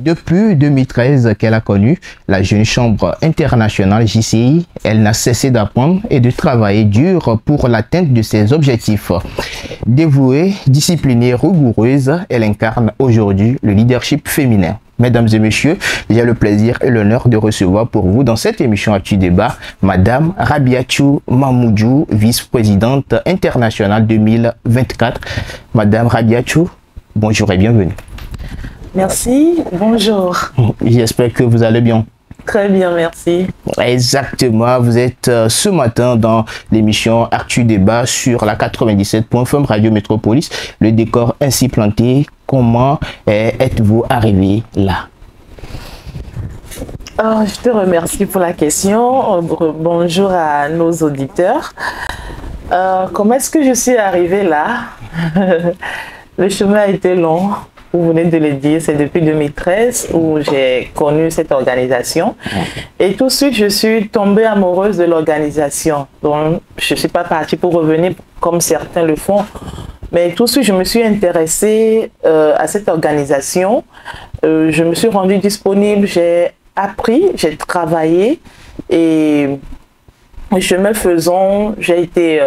Depuis 2013 qu'elle a connu la Jeune Chambre internationale JCI, elle n'a cessé d'apprendre et de travailler dur pour l'atteinte de ses objectifs. Dévouée, disciplinée, rigoureuse, elle incarne aujourd'hui le leadership féminin. Mesdames et messieurs, j'ai le plaisir et l'honneur de recevoir pour vous dans cette émission Actu Débat, Madame Rabiatou Mamoudou, vice-présidente internationale 2024. Madame Rabiatou, bonjour et bienvenue. Merci, bonjour. J'espère que vous allez bien. Très bien, merci. Exactement, vous êtes ce matin dans l'émission Actu Débat sur la 97.fm Radio Métropolis. Le décor ainsi planté, comment êtes-vous arrivé là? Je te remercie pour la question. Bonjour à nos auditeurs. Comment est-ce que je suis arrivée là? Le chemin a été long. Vous venez de le dire, c'est depuis 2013 où j'ai connu cette organisation. Et tout de suite, je suis tombée amoureuse de l'organisation. Donc, je ne suis pas partie pour revenir comme certains le font. Mais tout de suite, je me suis intéressée à cette organisation. Je me suis rendue disponible, j'ai appris, j'ai travaillé. Et chemin faisant, j'ai été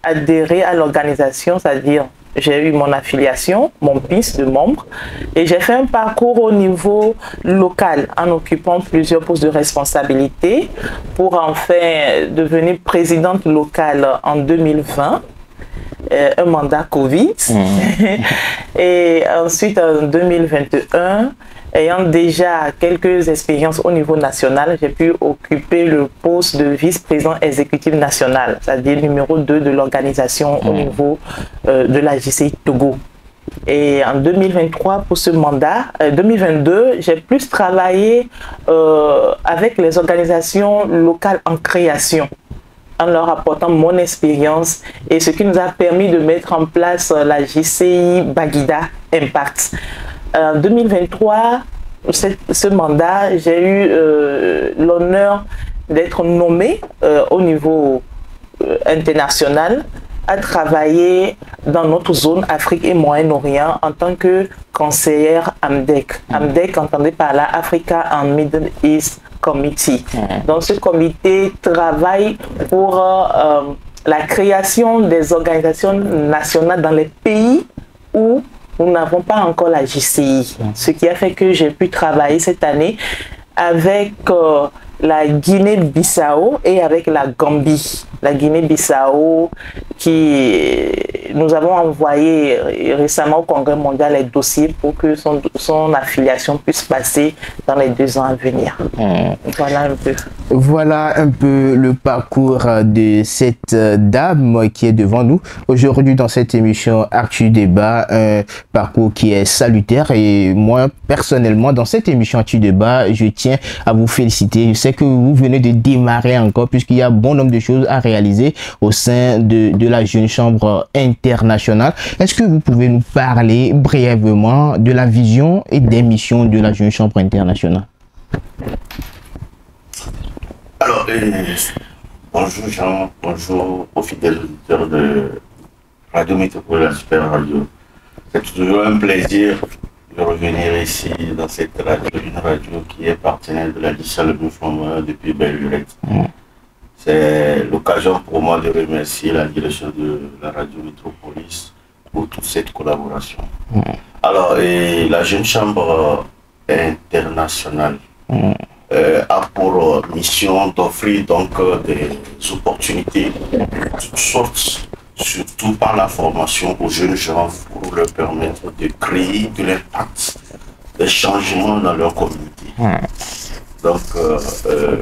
adhérée à l'organisation, c'est-à-dire j'ai eu mon affiliation, mon PIS de membre, et j'ai fait un parcours au niveau local en occupant plusieurs postes de responsabilité pour enfin devenir présidente locale en 2020, un mandat Covid. Et ensuite en 2021, ayant déjà quelques expériences au niveau national, j'ai pu occuper le poste de vice-président exécutif national, c'est-à-dire numéro 2 de l'organisation au niveau de la JCI Togo. Et en 2023, pour ce mandat, 2022, j'ai plus travaillé avec les organisations locales en création, en leur apportant mon expérience et ce qui nous a permis de mettre en place la JCI Baguida Impact. En 2023, ce mandat, j'ai eu l'honneur d'être nommée au niveau international à travailler dans notre zone Afrique et Moyen-Orient en tant que conseillère AMDEC. AMDEC, entendez par là, Africa and Middle East Committee. Donc ce comité travaille pour la création des organisations nationales dans les pays où nous n'avons pas encore la JCI. Ce qui a fait que j'ai pu travailler cette année avec la Guinée-Bissau et avec la Gambie. La Guinée-Bissau qui nous avons envoyé récemment au Congrès mondial les dossiers pour que son affiliation puisse passer dans les 2 ans à venir. Voilà un peu. Voilà un peu le parcours de cette dame qui est devant nous aujourd'hui dans cette émission Actu Débat, un parcours qui est salutaire et moi personnellement dans cette émission Actu Débat, je tiens à vous féliciter. Je sais que vous venez de démarrer encore puisqu'il y a bon nombre de choses à réaliser au sein de la Jeune Chambre internationale. Est-ce que vous pouvez nous parler brièvement de la vision et des missions de la Jeune Chambre internationale? Alors, bonjour Jean, bonjour aux fidèles auditeurs de Radio Métropolis, la Super Radio. C'est toujours un plaisir de revenir ici dans cette radio, une radio qui est partenaire de la Lycée Le Flamboyant depuis belle lurette. C'est l'occasion pour moi de remercier la direction de la Radio Métropolis pour toute cette collaboration. Alors, la Jeune Chambre internationale a pour mission d'offrir donc des opportunités de toutes sortes, surtout par la formation aux jeunes gens pour leur permettre de créer de l'impact, des changements dans leur communauté. Donc,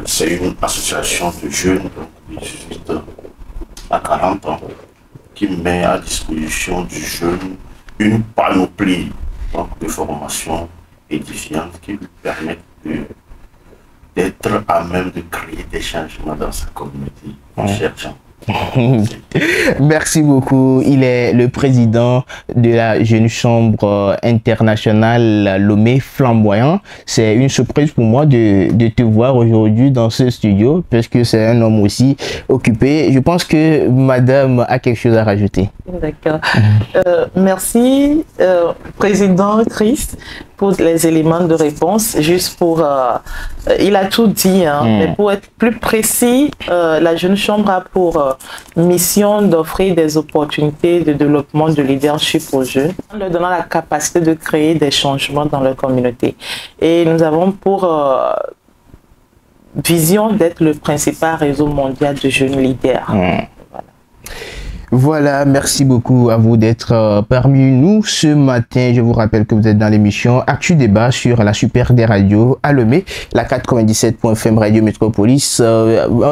c'est une association de jeunes de 18 à 40 ans qui met à disposition du jeune une panoplie donc, de formations édifiantes qui lui permettent d'être à même de créer des changements dans sa communauté. Cher Jean. Merci beaucoup. Il est le président de la Jeune Chambre internationale Lomé Flamboyant. C'est une surprise pour moi de te voir aujourd'hui dans ce studio parce que c'est un homme aussi occupé. Je pense que madame a quelque chose à rajouter. D'accord. Merci, président Christ, pour les éléments de réponse, juste pour... il a tout dit, hein, mais pour être plus précis, la Jeune Chambre a pour mission d'offrir des opportunités de développement de leadership aux jeunes, en leur donnant la capacité de créer des changements dans leur communauté. Et nous avons pour vision d'être le principal réseau mondial de jeunes leaders. Voilà, merci beaucoup à vous d'être parmi nous ce matin. Je vous rappelle que vous êtes dans l'émission Actu Débat sur la Super des radios à Lomé, la 97.fm Radio Métropolis.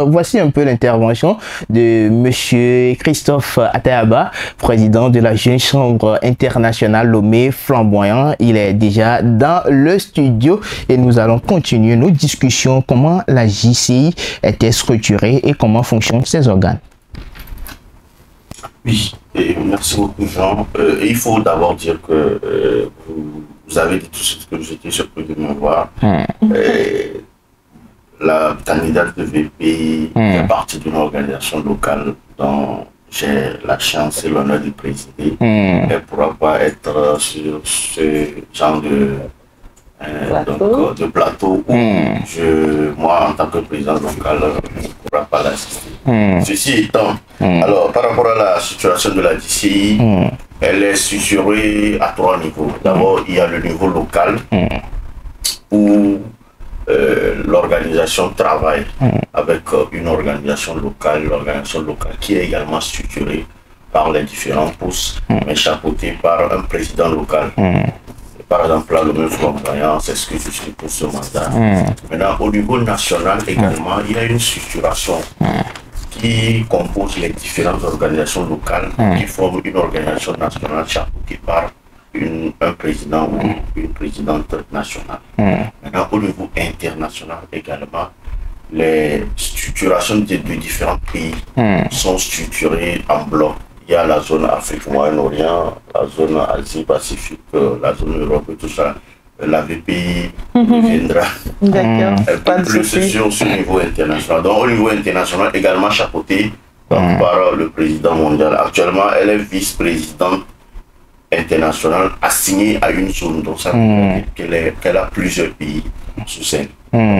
Voici un peu l'intervention de monsieur Christophe Atayaba, président de la Jeune Chambre internationale Lomé Flamboyant. Il est déjà dans le studio et nous allons continuer nos discussions, comment la JCI était structurée et comment fonctionnent ses organes. Oui, et merci beaucoup Jean. Il faut d'abord dire que vous avez dit tout ce que j'étais surpris de me voir. La candidate de VPI fait partie d'une organisation locale dont j'ai la chance et l'honneur de présider. Elle ne pourra pas être sur ce genre de plateau où moi en tant que président local je ne pourrai pas l'assister. Ceci étant, alors par rapport à la situation de la DCI, elle est structurée à 3 niveaux. D'abord il y a le niveau local où l'organisation travaille avec une organisation locale qui est également structurée par les différents postes, mais chapeautée par un président local. Par exemple, là, le même Flamboyant, c'est ce que je suis pour ce mandat. Maintenant, au niveau national également, il y a une structuration qui compose les différentes organisations locales qui forment une organisation nationale chapeautée par un président ou une présidente nationale. Maintenant, au niveau international également, les structurations de différents pays sont structurées en blocs. Il y a la zone Afrique, Moyen-Orient, la zone Asie-Pacifique, la zone Europe et tout ça. La VPI viendra un peu plus sur ce niveau international. Donc au niveau international, également chapeauté par le président mondial. Actuellement, elle est vice-présidente internationale assignée à une zone. Donc ça veut dire qu'elle a plusieurs pays sous elle.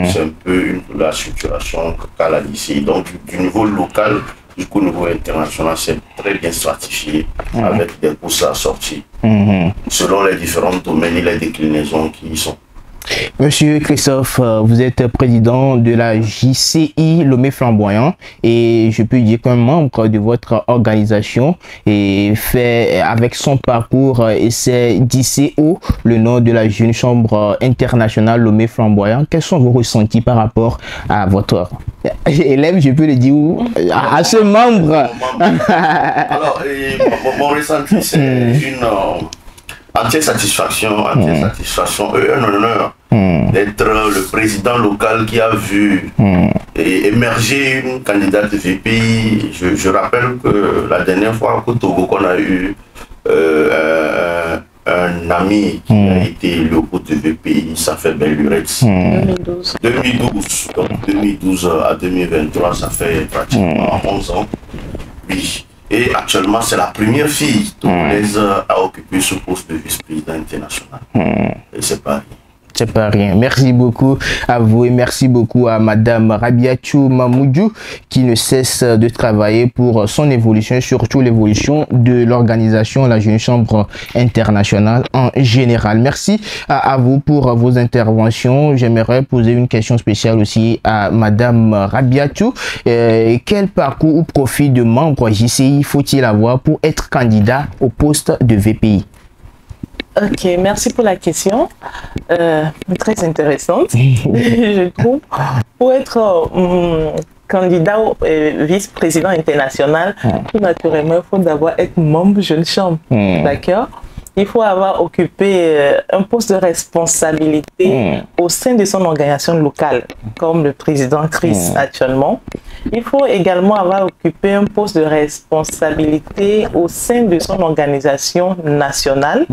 C'est un peu la structuration qu'a la DCI. Donc du niveau local jusqu'au niveau international, c'est très bien stratifié avec des postes assortis selon les différents domaines et les déclinaisons qui y sont. Monsieur Christophe, vous êtes président de la JCI Lomé Flamboyant et je peux dire qu'un membre de votre organisation et fait avec son parcours et c'est d'ICO, le nom de la Jeune Chambre internationale Lomé Flamboyant. Quels sont vos ressentis par rapport à votre élève, je peux le dire, à ce membre? Alors, mon ressenti, c'est une entière satisfaction et un honneur d'être le président local qui a vu émerger une candidate VPI. Je rappelle que la dernière fois au Togo qu'on a eu un ami qui a été élu au poste de VPI, ça fait belle lurette. 2012. Donc 2012 à 2023, ça fait pratiquement 11 ans. Oui. Et actuellement, c'est la première fille togolaise à occuper ce poste de vice-président international. Et c'est pas rien. C'est pas rien. Merci beaucoup à vous et merci beaucoup à Madame Rabiatou Mamoudou qui ne cesse de travailler pour son évolution et surtout l'évolution de l'organisation, la Jeune Chambre internationale en général. Merci à vous pour vos interventions. J'aimerais poser une question spéciale aussi à Madame Rabiatou. Quel parcours ou profil de membre JCI faut-il avoir pour être candidat au poste de VPI? Ok, merci pour la question. Très intéressante, je trouve. Pour être candidat au vice-président international, tout naturellement, il faut d'abord être membre Jeune Chambre. D'accord? Il faut avoir occupé un poste de responsabilité au sein de son organisation locale, comme le président Chris actuellement. Il faut également avoir occupé un poste de responsabilité au sein de son organisation nationale.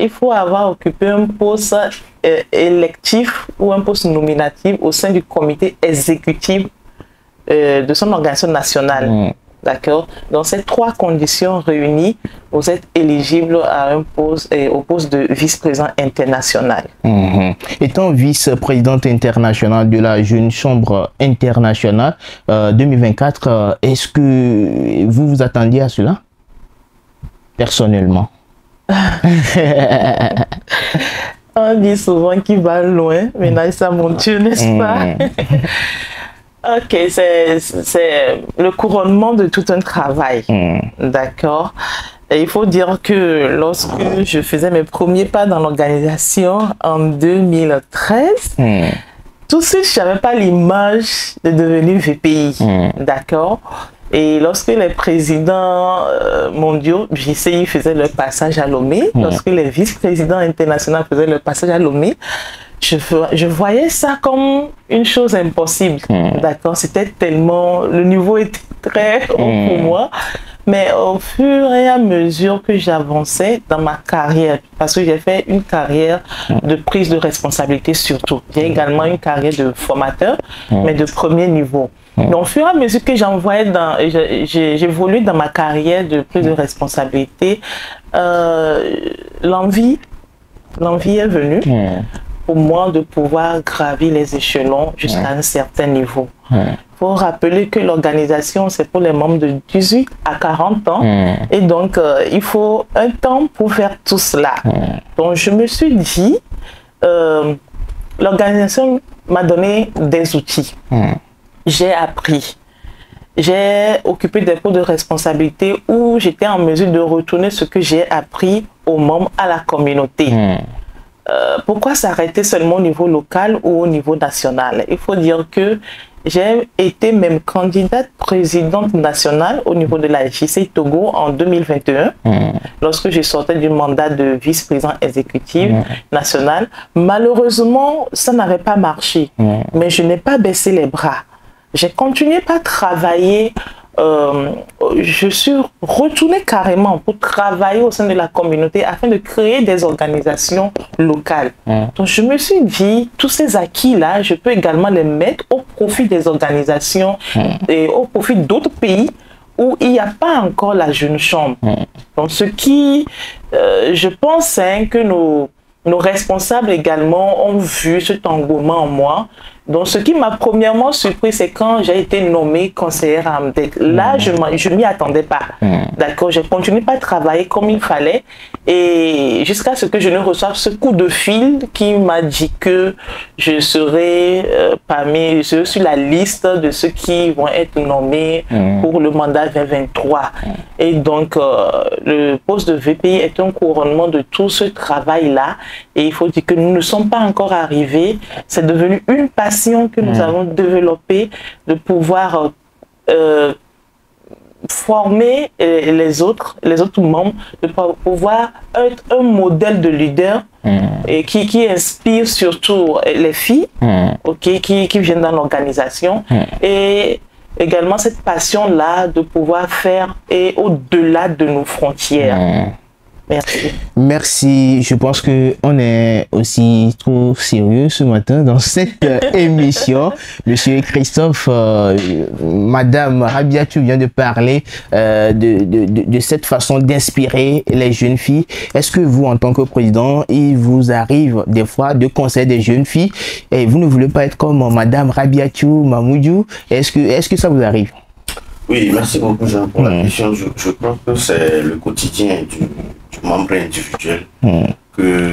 Il faut avoir occupé un poste électif ou un poste nominatif au sein du comité exécutif de son organisation nationale. D'accord. Dans ces 3 conditions réunies, vous êtes éligible à un poste, au poste de vice-président international. Étant vice-présidente internationale de la Jeune Chambre internationale 2024, est-ce que vous vous attendiez à cela personnellement? On dit souvent qu'il va loin, mais là, ça monte, n'est-ce pas? Ok, c'est le couronnement de tout un travail, d'accord. Et il faut dire que lorsque je faisais mes premiers pas dans l'organisation en 2013, tout de suite, je n'avais pas l'image de devenir VPI, d'accord. Et lorsque les présidents mondiaux, JCI, faisaient leur passage à Lomé, lorsque les vice-présidents internationaux faisaient leur passage à Lomé, je voyais ça comme une chose impossible, d'accord. C'était tellement, le niveau était très haut pour moi, mais au fur et à mesure que j'avançais dans ma carrière, parce que j'ai fait une carrière de prise de responsabilité surtout, j'ai également une carrière de formateur, mais de premier niveau. Donc, au fur et à mesure que j'évolue dans ma carrière de prise de responsabilité, l'envie est venue pour moi de pouvoir gravir les échelons jusqu'à un certain niveau. Il faut rappeler que l'organisation, c'est pour les membres de 18 à 40 ans. Et donc, il faut un temps pour faire tout cela. Donc, je me suis dit, l'organisation m'a donné des outils. J'ai appris. J'ai occupé des postes de responsabilité où j'étais en mesure de retourner ce que j'ai appris aux membres, à la communauté. Pourquoi s'arrêter seulement au niveau local ou au niveau national? Il faut dire que j'ai été même candidate présidente nationale au niveau de la JCI Togo en 2021, lorsque je sortais du mandat de vice-président exécutif national. Malheureusement, ça n'avait pas marché, mais je n'ai pas baissé les bras. J'ai continué par travailler, je suis retournée carrément pour travailler au sein de la communauté afin de créer des organisations locales. Donc je me suis dit, tous ces acquis-là, je peux également les mettre au profit des organisations et au profit d'autres pays où il n'y a pas encore la jeune chambre. Donc ce qui, je pense que nos responsables également ont vu cet engouement en moi. Donc, ce qui m'a premièrement surpris, c'est quand j'ai été nommée conseillère à AMDEC. Là, je ne m'y attendais pas. D'accord, j'ai continué à travailler comme il fallait. Et jusqu'à ce que je ne reçoive ce coup de fil qui m'a dit que je serai sur la liste de ceux qui vont être nommés pour le mandat 2023. Et donc, le poste de VPI est un couronnement de tout ce travail-là. Et il faut dire que nous ne sommes pas encore arrivés. C'est devenu une passion que nous avons développée de pouvoir former les autres membres, de pouvoir être un modèle de leader et qui inspire surtout les filles qui viennent dans l'organisation et également cette passion-là de pouvoir faire et au-delà de nos frontières. Merci. Merci. Je pense qu'on est aussi trop sérieux ce matin dans cette émission. Monsieur Christophe, Madame Rabiatou vient de parler de cette façon d'inspirer les jeunes filles. Est-ce que vous, en tant que président, il vous arrive des fois de conseiller des jeunes filles et vous ne voulez pas être comme Madame Rabiatou Mamoudou? Est-ce que ça vous arrive? Oui, merci beaucoup Jean pour la question. Je crois que c'est le quotidien du membre individuel que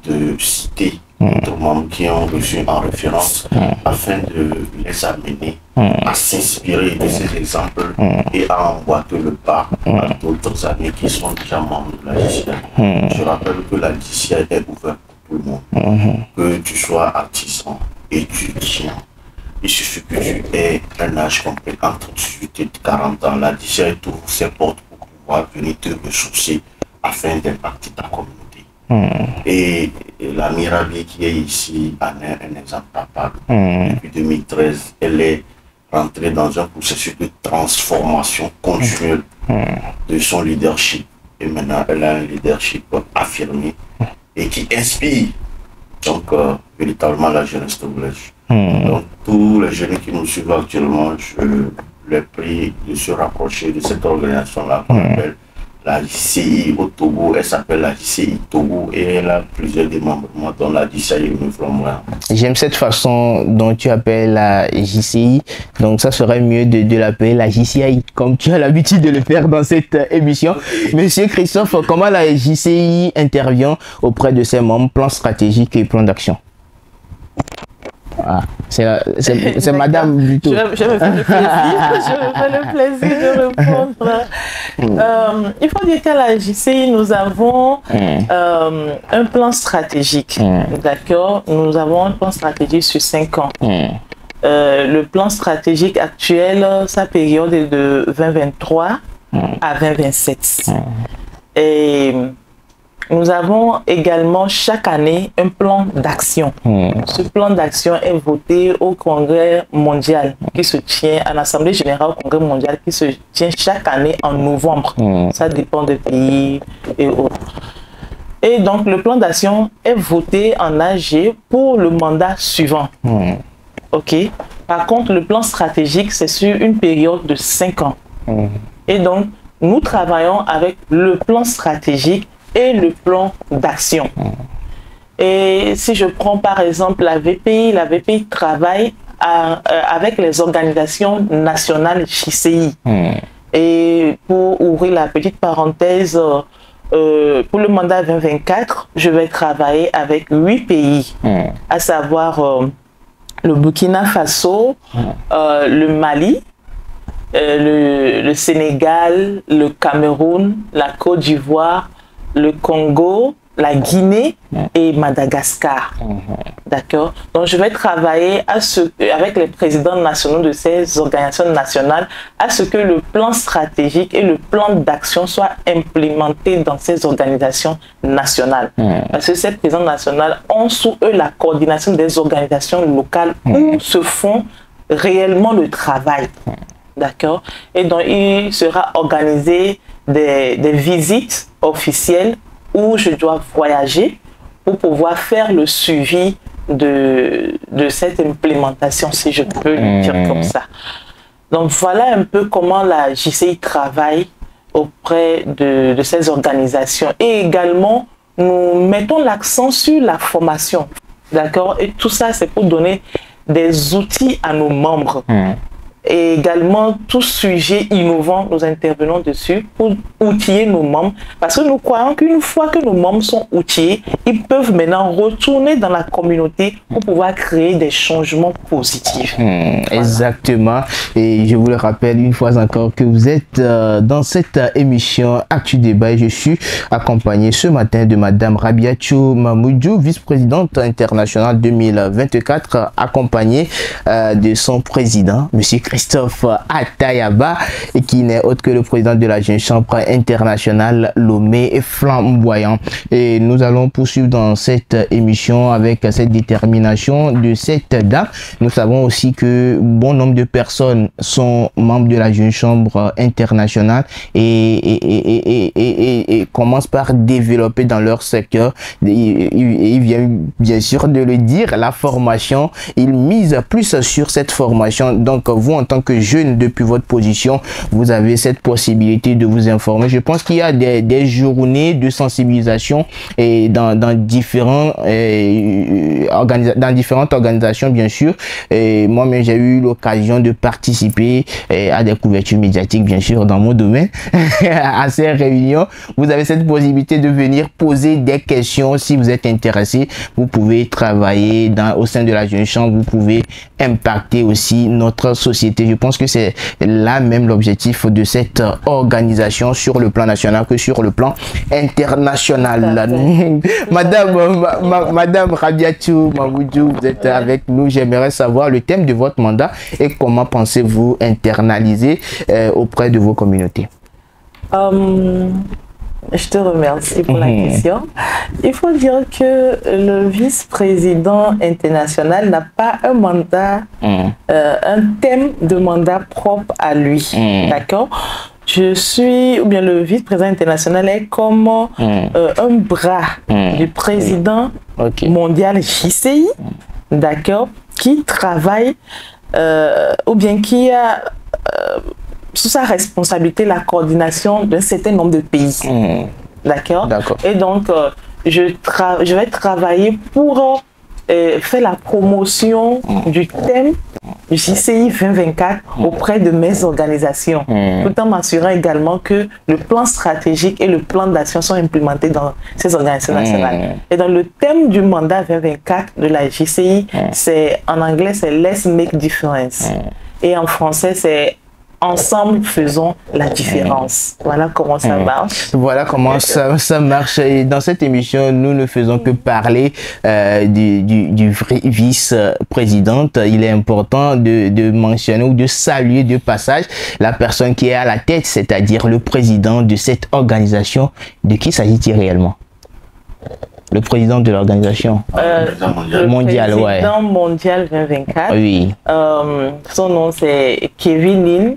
de citer d'autres membres qui ont reçu en référence afin de les amener à s'inspirer de ces exemples et à emboîter le pas à d'autres amis qui sont déjà membres de la JCI. Je rappelle que la JCI est ouverte pour tout le monde, que tu sois artisan, étudiant. Il suffit que tu aies un âge compris entre 18 et 40 ans. La JCI ouvre ses portes pour pouvoir venir te ressourcer afin d'impacter ta communauté. Et la Mirabi qui est ici en est un exemple palpable. Depuis 2013, elle est rentrée dans un processus de transformation continuelle de son leadership. Et maintenant, elle a un leadership affirmé et qui inspire donc véritablement la jeunesse togolaise. Donc tous les jeunes qui nous suivent actuellement, je pris de se rapprocher de cette organisation-là qu'on appelle la JCI au Togo. Elle s'appelle la JCI Togo et elle a plusieurs démembrements dans la JCI. J'aime cette façon dont tu appelles la JCI, donc ça serait mieux de l'appeler la JCI, comme tu as l'habitude de le faire dans cette émission. Monsieur Christophe, comment la JCI intervient auprès de ses membres, plans stratégiques et plans d'action? Ah, c'est madame plutôt. Je me fais le plaisir de répondre. Il faut dire qu'à la JCI, nous avons un plan stratégique. D'accord? Nous avons un plan stratégique sur 5 ans. Le plan stratégique actuel, sa période est de 2023 à 2027. Et nous avons également chaque année un plan d'action. Ce plan d'action est voté au Congrès mondial qui se tient à l'Assemblée générale au Congrès mondial qui se tient chaque année en novembre. Ça dépend des pays et autres. Et donc le plan d'action est voté en AG pour le mandat suivant. Ok. Par contre, le plan stratégique, c'est sur une période de 5 ans. Et donc, nous travaillons avec le plan stratégique et le plan d'action. Et si je prends par exemple la VPI travaille avec les organisations nationales JCI. Et pour ouvrir la petite parenthèse, pour le mandat 2024, je vais travailler avec 8 pays, à savoir le Burkina Faso, le Mali, le Sénégal, le Cameroun, la Côte d'Ivoire, le Congo, la Guinée et Madagascar. D'accord? Donc, je vais travailler avec les présidents nationaux de ces organisations nationales à ce que le plan stratégique et le plan d'action soient implémentés dans ces organisations nationales. Parce que ces présidents nationaux ont sous eux la coordination des organisations locales où se font réellement le travail. D'accord? Et donc, il sera organisé des visites officielles où je dois voyager pour pouvoir faire le suivi de cette implémentation, si je peux le dire comme ça. Donc, voilà un peu comment la JCI travaille auprès de ces organisations. Et également, nous mettons l'accent sur la formation. D'accord? Et tout ça, c'est pour donner des outils à nos membres. Et également, tout sujet innovant, nous intervenons dessus pour outiller nos membres. Parce que nous croyons qu'une fois que nos membres sont outillés, ils peuvent maintenant retourner dans la communauté pour pouvoir créer des changements positifs. Voilà. Exactement. Et je vous le rappelle une fois encore que vous êtes dans cette émission Actu Débat. Et je suis accompagné ce matin de Madame Rabiatou Mamoudou, vice-présidente internationale 2024, accompagnée de son président, Monsieur Christophe Atayaba, et qui n'est autre que le président de la Jeune Chambre internationale Lomé et Flamboyant. Et nous allons poursuivre dans cette émission avec cette détermination de cette dame. Nous savons aussi que bon nombre de personnes sont membres de la Jeune Chambre internationale et commencent par développer dans leur secteur. Il vient bien sûr de le dire, la formation. Ils misent plus sur cette formation. Donc vous, en tant que jeune, depuis votre position, vous avez cette possibilité de vous informer. Je pense qu'il y a des journées de sensibilisation et dans différentes organisations, bien sûr. Moi-même, j'ai eu l'occasion de participer à des couvertures médiatiques, bien sûr, dans mon domaine, à ces réunions. Vous avez cette possibilité de venir poser des questions. Si vous êtes intéressé, vous pouvez travailler au sein de la Jeune Chambre. Vous pouvez impacter aussi notre société. Je pense que c'est là même l'objectif de cette organisation sur le plan national que sur le plan international. Madame Rabiatou Mamoudou, vous êtes avec nous. J'aimerais savoir le thème de votre mandat et comment pensez-vous internaliser auprès de vos communautés. Je te remercie pour la question. Il faut dire que le vice-président international n'a pas un mandat, un thème de mandat propre à lui. D'accord? Je suis, ou bien le vice-président international est comme un bras du président mondial JCI, d'accord, qui travaille ou bien qui a sous sa responsabilité la coordination d'un certain nombre de pays. D'accord. Et donc, je vais travailler pour faire la promotion du thème du JCI 2024 auprès de mes organisations, tout en m'assurant également que le plan stratégique et le plan d'action sont implémentés dans ces organisations nationales. Et dans le thème du mandat 2024 de la JCI, en anglais, c'est Let's Make Difference. Et en français, c'est Ensemble, faisons la différence. Voilà comment ça marche. Voilà comment ça marche. Et dans cette émission, nous ne faisons que parler du vice-présidente. Il est important de mentionner ou de saluer de passage la personne qui est à la tête, c'est-à-dire le président de cette organisation. De qui s'agit-il réellement? Le président de l'organisation mondiale, le président mondial 2024. Oui. Son nom c'est Kevin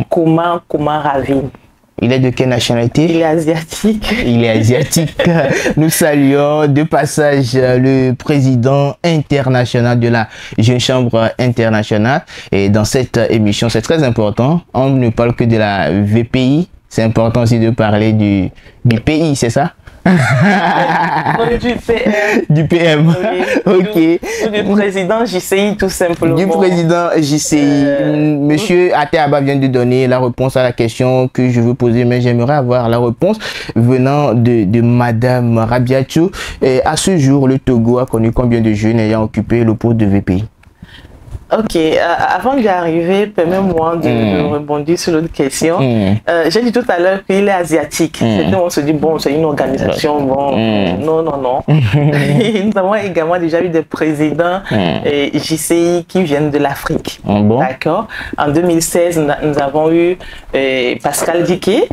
Kumar Ravin. Il est de quelle nationalité? Il est asiatique. Il est asiatique. Nous saluons de passage le président international de la Jeune Chambre internationale. Et dans cette émission, c'est très important. On ne parle que de la VPI. C'est important aussi de parler du pays, c'est ça? Du PM. Du PM. Oui, du président JCI tout simplement. Du président JCI. Monsieur Ateaba vient de donner la réponse à la question que je veux poser, mais j'aimerais avoir la réponse venant de Madame Rabiatou. Et à ce jour, le Togo a connu combien de jeunes ayant occupé le poste de VPI? Ok, avant d'y arriver, permets-moi de rebondir sur l'autre question. J'ai dit tout à l'heure qu'il est asiatique. On se dit, bon, c'est une organisation, bon, non. Nous avons également déjà eu des présidents JCI qui viennent de l'Afrique. D'accord. En 2016, nous avons eu Pascal Diké,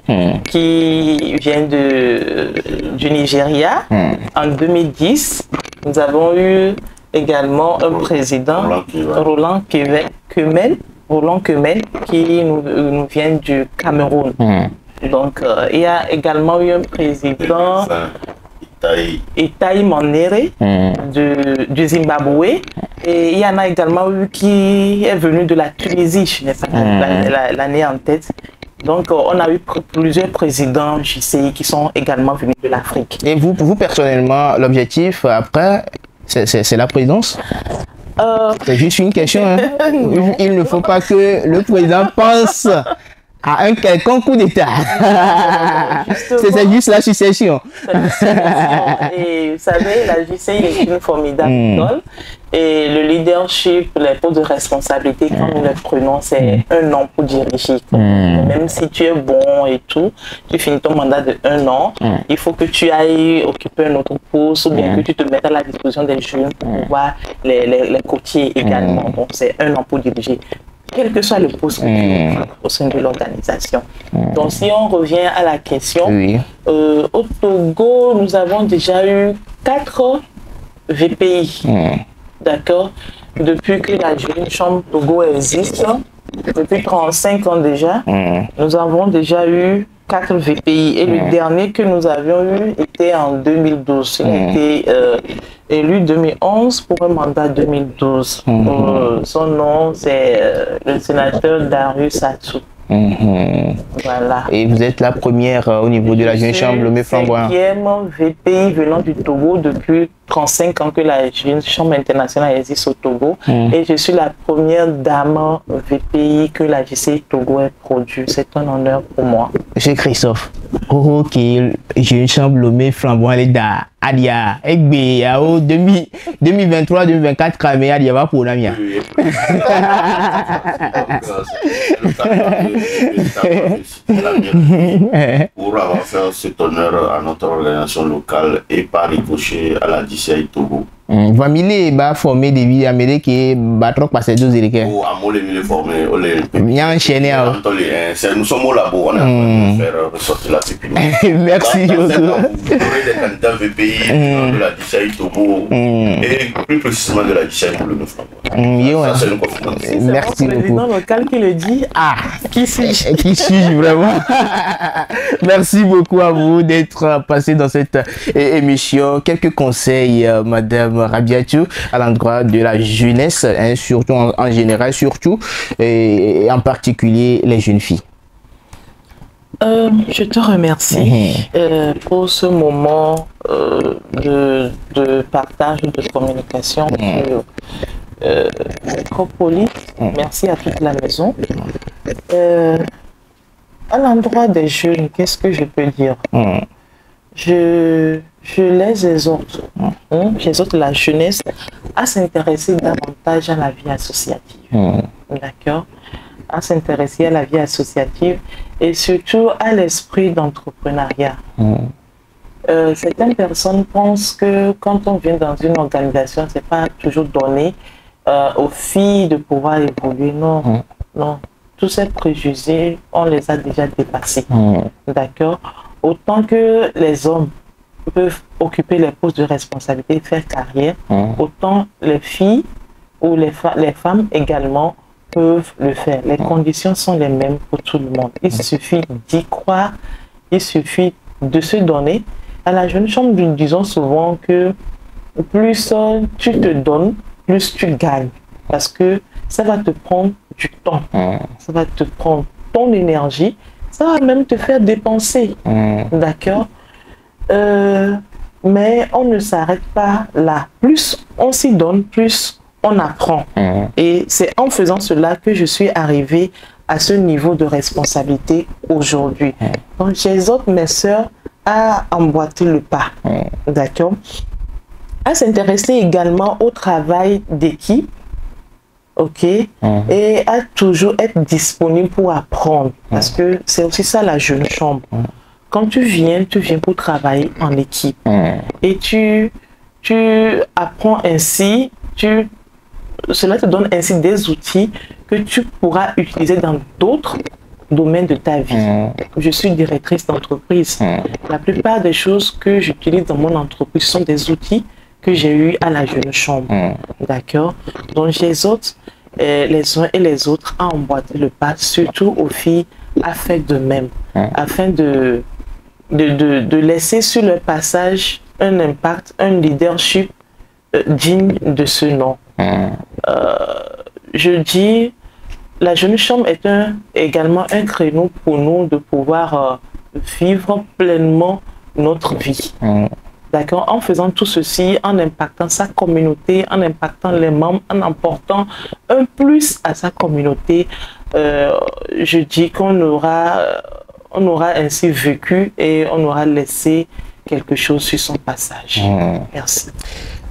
qui vient du Nigeria. En 2010, nous avons eu également un président, Roland Kemel, qui nous vient du Cameroun. Donc, il y a également eu un président, Itai Manere, du Zimbabwe. Et il y en a également eu qui est venu de la Tunisie, je n'ai pas l'année en tête. Donc, on a eu plusieurs présidents JCI qui sont également venus de l'Afrique. Et vous personnellement, l'objectif après, c'est la présidence? C'est juste une question. Hein. Il ne faut pas que le président pense à un quelconque coup d'État. C'est juste la succession. Et vous savez, la JCI est une formidable école. Et le leadership, les postes de responsabilité, quand nous les prenons, c'est 1 an pour diriger. Même si tu es bon et tout, tu finis ton mandat de 1 an, il faut que tu ailles occuper un autre poste ou bien que tu te mettes à la disposition des jeunes pour pouvoir les coacher également. Donc, c'est 1 an pour diriger, quel que soit le poste que tu occupes au sein de l'organisation. Donc, si on revient à la question, au Togo, nous avons déjà eu 4 VPI. D'accord. Depuis que la Jeune Chambre Togo existe, depuis 35 ans déjà, nous avons déjà eu 4 VPI. Et le dernier que nous avions eu était en 2012. Il a été élu 2011 pour un mandat 2012. Son nom, c'est le sénateur Darius Atou. Voilà. Et vous êtes la première au niveau de la Jeune Chambre Lomé Flamboyant. 5e VPI venant du Togo depuis 35 ans que la Jeune Chambre internationale existe au Togo. Et je suis la première dame VPI que la JCI Togo ait produit. C'est un honneur pour moi. Monsieur Christophe, ok, Jeune Chambre Lomé Flamboyant, les da Adia, Egbe, Yao, 2023-2024, Kramé, Adia, va pour la mienne. Pour avoir fait cet honneur à notre organisation locale et par ricochet à la JCI Togo. Famille va former des villes américaines qui va trop passer 12 élections. Oh, à moi les former, il y a enchaîné. Nous sommes au labo, on est en train de faire ressortir la sécurité. Merci beaucoup. Vous aurez des candidats VPI de la JCI Togo et plus précisément de la JCI pour le Flamboyant. Ça, c'est une conférence. Merci beaucoup. C'est le président local qui le dit. Ah, qui suis-je? Qui suis-je vraiment? Merci beaucoup à vous d'être passé dans cette émission. Quelques conseils, Madame Madame Rabiatou, à l'endroit de la jeunesse, hein, surtout en général, surtout, et en particulier les jeunes filles? Je te remercie pour ce moment de partage, de communication sur Micropolis. Merci à toute la maison. À l'endroit des jeunes, qu'est-ce que je peux dire? Je les exhorte, j'exhorte la jeunesse à s'intéresser davantage à la vie associative. D'accord? À s'intéresser à la vie associative et surtout à l'esprit d'entrepreneuriat. Certaines personnes pensent que quand on vient dans une organisation, c'est pas toujours donné aux filles de pouvoir évoluer. Non, non. Tous ces préjugés, on les a déjà dépassés. D'accord? Autant que les hommes peuvent occuper les postes de responsabilité, faire carrière, autant les filles ou les femmes également peuvent le faire. Les conditions sont les mêmes pour tout le monde. Il suffit d'y croire, il suffit de se donner. À la jeune chambre, nous disons souvent que plus tu te donnes, plus tu gagnes. Parce que ça va te prendre du temps, ça va te prendre ton énergie, ça va même te faire dépenser. D'accord? Mais on ne s'arrête pas là. Plus on s'y donne, plus on apprend. Et c'est en faisant cela que je suis arrivée à ce niveau de responsabilité aujourd'hui. Donc j'exhorte mes sœurs à emboîter le pas. D'accord? À s'intéresser également au travail d'équipe. Ok? Et à toujours être disponible pour apprendre. Parce que c'est aussi ça la jeune chambre. Quand tu viens pour travailler en équipe. Et tu apprends ainsi, cela te donne ainsi des outils que tu pourras utiliser dans d'autres domaines de ta vie. Je suis directrice d'entreprise. La plupart des choses que j'utilise dans mon entreprise sont des outils que j'ai eu à la jeune chambre. D'accord? Donc j'exhorte les uns et les autres à emboîter le pas, surtout aux filles, à faire de même, afin de laisser sur leur passage un impact, un leadership digne de ce nom. Je dis, la jeune chambre est également un créneau pour nous de pouvoir vivre pleinement notre vie. D'accord? En faisant tout ceci, en impactant sa communauté, en impactant les membres, en apportant un plus à sa communauté, je dis qu'on aura ainsi vécu et on aura laissé quelque chose sur son passage. Merci.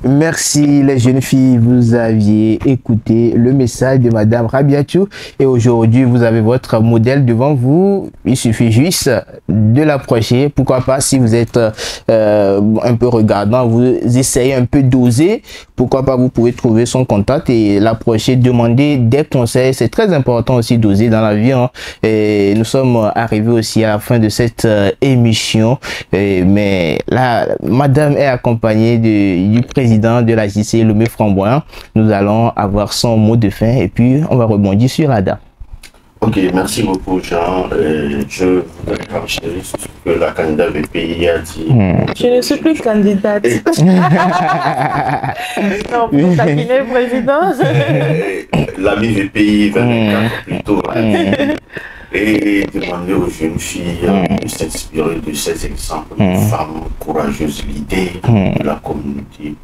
Merci les jeunes filles, vous aviez écouté le message de Madame Rabiatou et aujourd'hui vous avez votre modèle devant vous. Il suffit juste de l'approcher. Pourquoi pas, si vous êtes un peu regardant, vous essayez un peu d'oser, pourquoi pas, vous pouvez trouver son contact et l'approcher, demander des conseils. C'est très important aussi d'oser dans la vie, hein. Et nous sommes arrivés aussi à la fin de cette émission, mais là Madame est accompagnée du président de la JC, Lomé Framboyant. Nous allons avoir son mot de fin et puis on va rebondir sur la date. Ok, merci beaucoup Jean. Je voudrais enchérir sur ce que la candidate VPI a dit. Je ne suis plus candidate. Non, pour taquiner le président. L'ami VPI 24 plutôt et demander aux jeunes filles de s'inspirer de ces exemples de femmes courageuses, leaders de la communauté,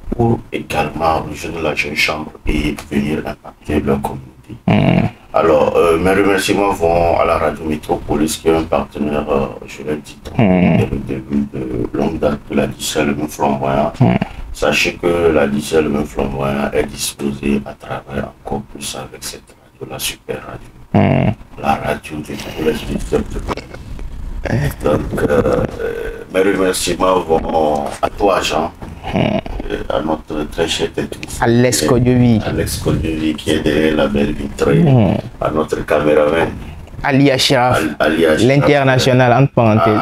pour également rejoindre la jeune chambre et venir impacter leur communauté. Alors, mes remerciements vont à la radio Métropolis, qui est un partenaire, je l'ai dit, dès le début de longue date de la DICEL Le Flamboyant. Sachez que la DICEL Le Flamboyant est disposée à travailler encore plus avec cette radio, la super radio. La radio de tous les auditeurs de Donc, mes remerciements vont à toi, Jean, à notre très cher technicien, Alex Kodiovi, qui est derrière la belle vitrine, à notre caméraman, Ali Achraf, Ali Achraf, l'international, entre parenthèses.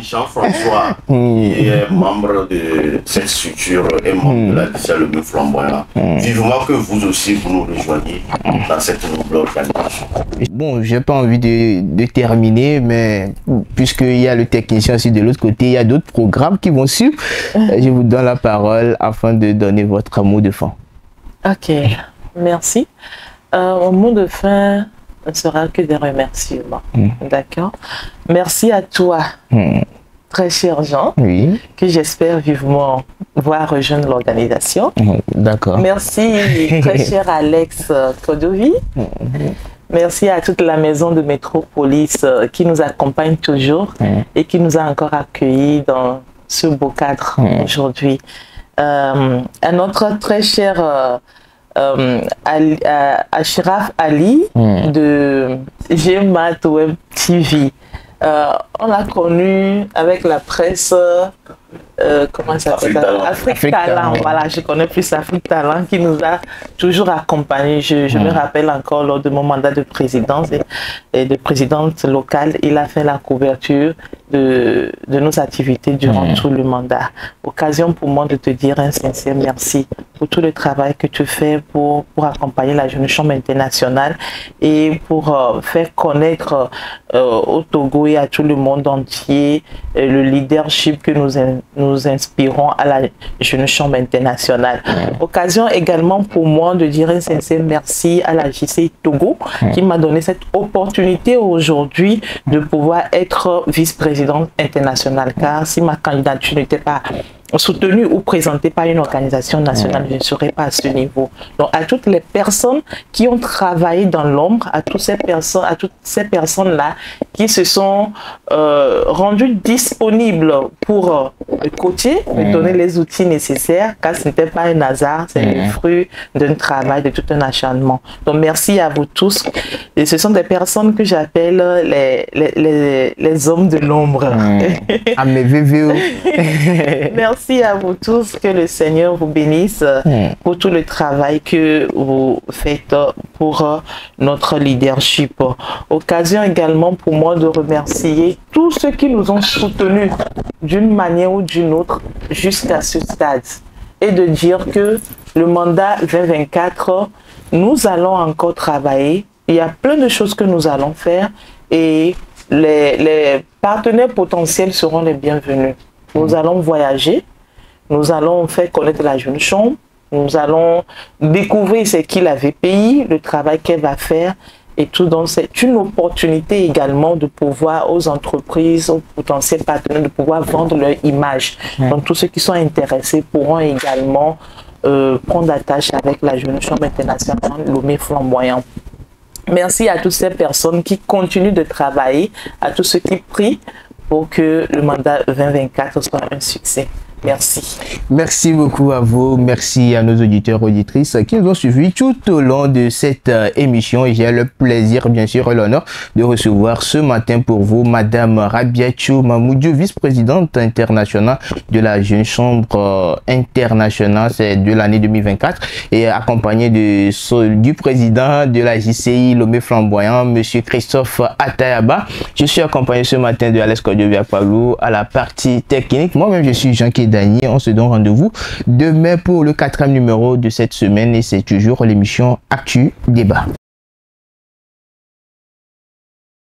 Jean-François, qui est membre de cette structure et membre de la DCA Le Mieux Flamboyant. Vivement que vous aussi, vous nous rejoigniez dans cette noble organisation. Bon, j'ai pas envie de terminer, mais puisqu'il y a le technicien aussi de l'autre côté, il y a d'autres programmes qui vont suivre. Je vous donne la parole afin de donner votre mot de fin. Ok, merci. Mon mot de fin ne sera que des remerciements. D'accord. Merci à toi, très cher Jean, que j'espère vivement voir rejoindre l'organisation. D'accord. Merci, très cher Alex Kodovi. Merci à toute la maison de Métropolis qui nous accompagne toujours et qui nous a encore accueillis dans ce beau cadre aujourd'hui. Un autre très cher Achraf Ali de GMAT Web TV. On l'a connu avec la presse, comment ça s'appelle? Afrique Talent. Voilà, je connais plus Afrique Talent qui nous a toujours accompagnés. Je me rappelle encore lors de mon mandat de présidence et de présidente locale, il a fait la couverture de nos activités durant tout le mandat. Occasion pour moi de te dire un sincère merci pour tout le travail que tu fais pour accompagner la Jeune Chambre internationale et pour faire connaître au Togo et à tout le monde entier le leadership que nous inspirons à la Jeune Chambre internationale. Occasion également pour moi de dire un sincère merci à la JCI Togo qui m'a donné cette opportunité aujourd'hui de pouvoir être vice-présidente internationale, car si ma candidature n'était pas soutenue ou présentée par une organisation nationale, je ne serais pas à ce niveau. Donc à toutes les personnes qui ont travaillé dans l'ombre, à toutes ces personnes-là qui se sont rendues disponibles pour me coacher, me donner les outils nécessaires, car ce n'était pas un hasard, c'est le fruit d'un travail, de tout un acharnement. Donc merci à vous tous. Et ce sont des personnes que j'appelle les hommes de l'ombre. À mes VVO. Merci à vous tous, que le Seigneur vous bénisse pour tout le travail que vous faites pour notre leadership. Occasion également pour moi de remercier tous ceux qui nous ont soutenus d'une manière ou d'une autre jusqu'à ce stade et de dire que le mandat 2024, nous allons encore travailler. Il y a plein de choses que nous allons faire et les partenaires potentiels seront les bienvenus. Nous allons voyager, nous allons faire connaître la Jeune Chambre, nous allons découvrir ce qu'il avait payé, le travail qu'elle va faire et tout. Donc c'est une opportunité également de pouvoir aux entreprises, aux potentiels partenaires, de pouvoir vendre leur image. Donc tous ceux qui sont intéressés pourront également prendre attache avec la Jeune Chambre internationale Lomé Flamboyant. Merci à toutes ces personnes qui continuent de travailler, à tous ceux qui prient pour que le mandat 2024 soit un succès. Merci. Merci beaucoup à vous. Merci à nos auditeurs et auditrices qui nous ont suivis tout au long de cette émission. Et j'ai le plaisir, bien sûr, et l'honneur de recevoir ce matin pour vous Madame Rabiatou Mamoudou, vice-présidente internationale de la Jeune Chambre internationale, c'est de l'année 2024, et accompagnée du président de la JCI Lomé Flamboyant, Monsieur Christophe Atayaba. Je suis accompagné ce matin de Alex Kodovi Akpalou à la partie technique. Moi-même, je suis Jean Kédani. On se donne rendez-vous demain pour le 4e numéro de cette semaine et c'est toujours l'émission Actu Débat.